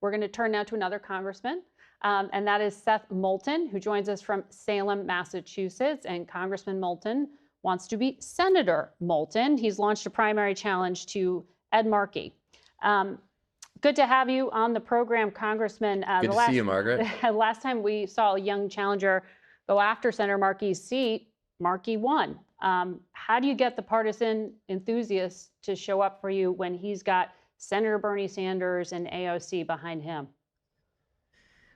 We're going to turn now to another congressman, and that is Seth Moulton, who joins us from Salem, Massachusetts. And Congressman Moulton wants to be Senator Moulton. He's launched a primary challenge to Ed Markey. Good to have you on the program, Congressman. Good to see you, Margaret. Last time we saw a young challenger go after Senator Markey's seat, Markey won. How do you get the partisan enthusiasts to show up for you when he's got Senator Bernie Sanders and AOC behind him?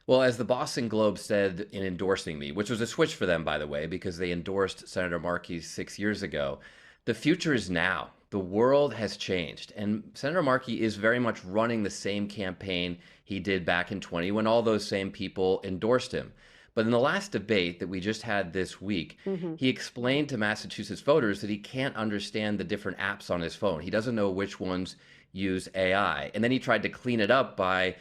Well, as the Boston Globe said in endorsing me, which was a switch for them, by the way, because they endorsed Senator Markey 6 years ago, the future is now. The world has changed. And Senator Markey is very much running the same campaign he did back in 20 when all those same people endorsed him. But in the last debate that we just had this week, he explained to Massachusetts voters that he can't understand the different apps on his phone. He doesn't know which ones use AI. And then he tried to clean it up by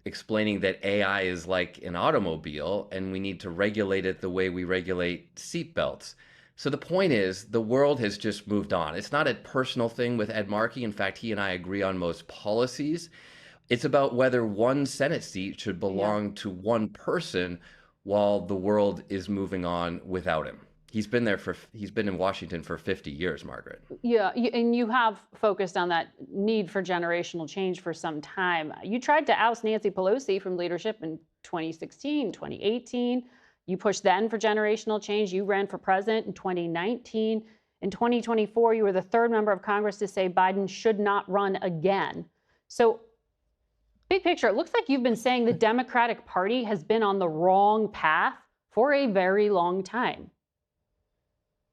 explaining that AI is like an automobile and we need to regulate it the way we regulate seatbelts. So the point is, the world has just moved on. It's not a personal thing with Ed Markey. In fact, he and I agree on most policies. It's about whether one Senate seat should belong to one person while the world is moving on without him. He's been in Washington for 50 years, Margaret. Yeah, and you have focused on that need for generational change for some time. You tried to oust Nancy Pelosi from leadership in 2016, 2018. You pushed then for generational change. You ran for president in 2019. In 2024, you were the third member of Congress to say Biden should not run again. So, big picture, it looks like you've been saying the Democratic Party has been on the wrong path for a very long time.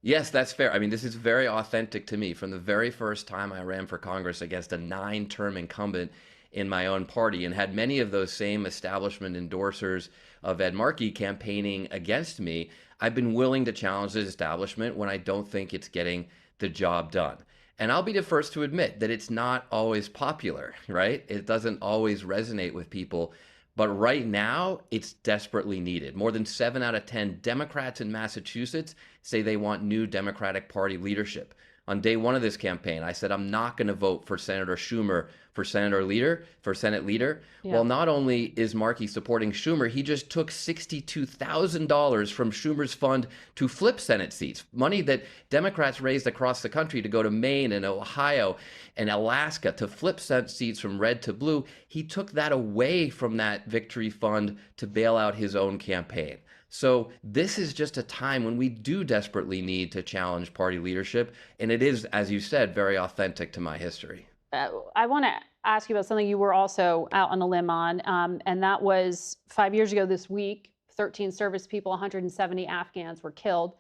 Yes, that's fair. I mean, this is very authentic to me. From the very first time I ran for Congress against a 9-term incumbent in my own party and had many of those same establishment endorsers of Ed Markey campaigning against me, I've been willing to challenge the establishment when I don't think it's getting the job done. And I'll be the first to admit that it's not always popular, right? It doesn't always resonate with people. But right now, it's desperately needed. More than 7 out of 10 Democrats in Massachusetts say they want new Democratic Party leadership. On day one of this campaign, I said I'm not going to vote for Senator Schumer for Senate leader. Well, not only is Markey supporting Schumer, he just took $62,000 from Schumer's fund to flip Senate seats, money that Democrats raised across the country to go to Maine and Ohio and Alaska to flip Senate seats from red to blue. He took that away from that victory fund to bail out his own campaign. So this is just a time when we do desperately need to challenge party leadership. And it is, as you said, very authentic to my history. I want to ask you about something you were also out on a limb on, and that was 5 years ago this week, 13 service people, 170 Afghans were killed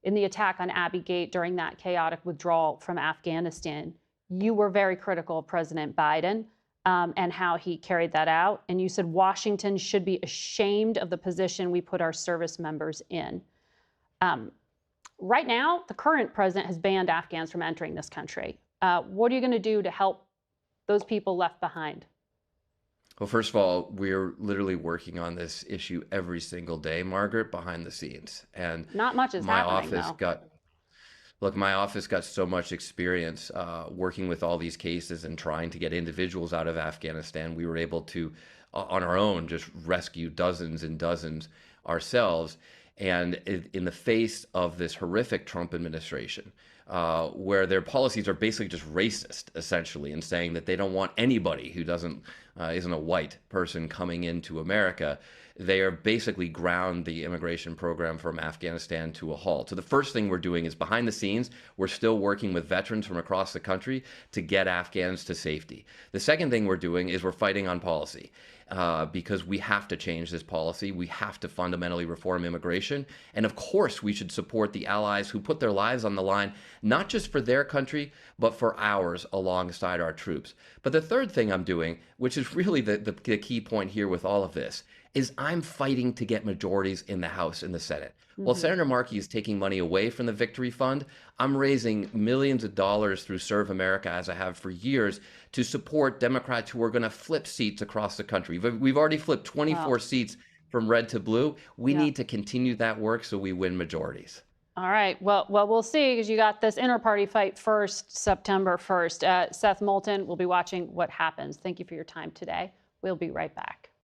in the attack on Abbey Gate during that chaotic withdrawal from Afghanistan. You were very critical of President Biden and how he carried that out. And you said Washington should be ashamed of the position we put our service members in. Right now, the current president has banned Afghans from entering this country. What are you going to do to help those people left behind? Well, first of all, we're literally working on this issue every single day, Margaret, behind the scenes. And not much is happening, though. My office got so much experience working with all these cases and trying to get individuals out of Afghanistan. We were able to, on our own, just rescue dozens and dozens ourselves. And in the face of this horrific Trump administration, where their policies are basically just racist, essentially, and saying that they don't want anybody who isn't a white person coming into America, they are basically ground the immigration program from Afghanistan to a halt. So the first thing we're doing is behind the scenes, we're still working with veterans from across the country to get Afghans to safety. The second thing we're doing is we're fighting on policy. Because we have to change this policy. We have to fundamentally reform immigration. And of course, we should support the allies who put their lives on the line, not just for their country, but for ours alongside our troops. But the third thing I'm doing, which is really the key point here with all of this, is I'm fighting to get majorities in the House and the Senate. While Senator Markey is taking money away from the Victory Fund, I'm raising millions of dollars through Serve America, as I have for years, to support Democrats who are going to flip seats across the country. We've already flipped 24 seats from red to blue. We need to continue that work so we win majorities. All right. Well, we'll see, because you got this inter-party fight first, September 1st. Seth Moulton will be watching what happens. Thank you for your time today. We'll be right back.